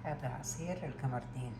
هذا عصير القمردين.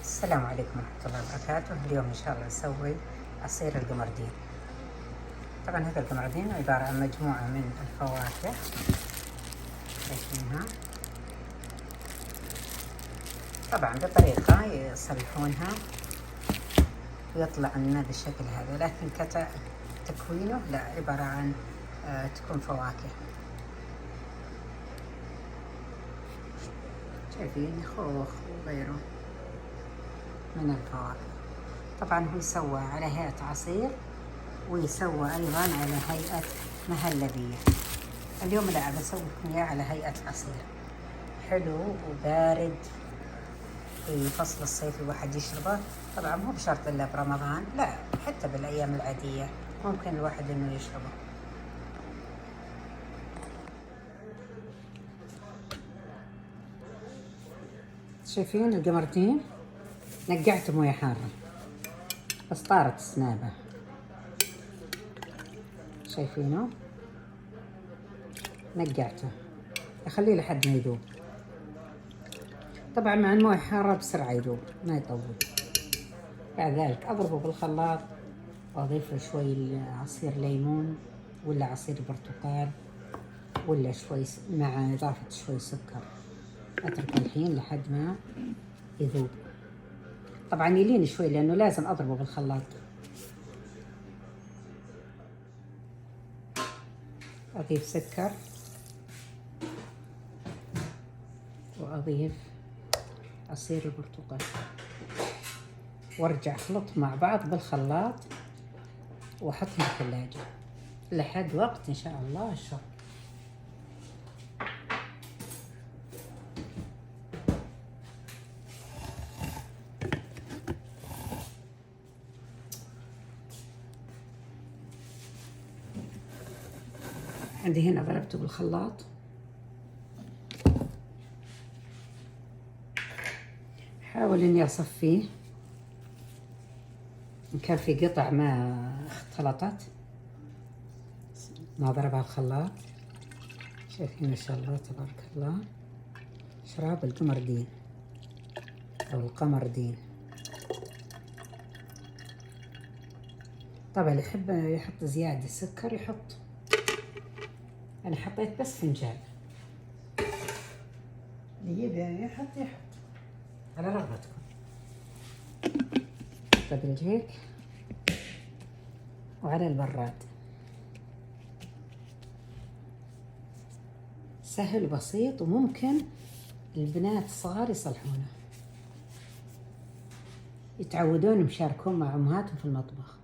السلام عليكم ورحمة الله وبركاته. اليوم إن شاء الله نسوي عصير القمردين. طبعا هذا القمردين عبارة عن مجموعة من الفواكه شايفينها، طبعا بطريقة يصلحونها ويطلع لنا بالشكل هذا، لكن كتكوينه لا، عبارة عن تكون فواكه. شايفين خوخ وغيره من الفواكه. طبعا هو يسوى على هيئة عصير ويسوى أيضا على هيئة مهلبية. اليوم لا، بسوي لكم إياه على هيئة عصير حلو وبارد في فصل الصيف الواحد يشربه. طبعا مو بشرط إلا برمضان، لا، حتى بالأيام العادية ممكن الواحد إنه يشربه. شايفين القمردين نقعته موية حارة بس طارت السنابة، شايفينه؟ نقعته اخليه لحد ما يذوب. طبعا مع الموية حارة بسرعة يذوب ما يطول. بعد ذلك اضربه بالخلاط واضيف له شوي عصير ليمون ولا عصير برتقال ولا شوي مع اضافة شوي سكر. اترك الحين لحد ما يذوب. طبعا يلين شوي لانه لازم اضربه بالخلاط. اضيف سكر واضيف عصير البرتقال وارجع اخلط مع بعض بالخلاط واحطه في الثلاجة لحد وقت ان شاء الله الشرب. عندي هنا ضربته بالخلاط. حاول اني اصفيه ان كان في قطع ما اختلطت ما ضربها الخلاط. شايفين ما شاء الله تبارك الله شراب القمردين او القمردين. طبعا اللي يحب يحط زيادة سكر يحط، انا حطيت بس فنجان، اللي يبي يحط على رغبتكم. طبل هيك وعلى البراد، سهل وبسيط وممكن البنات الصغار يصلحونه، يتعودون يشاركون مع امهاتهم في المطبخ.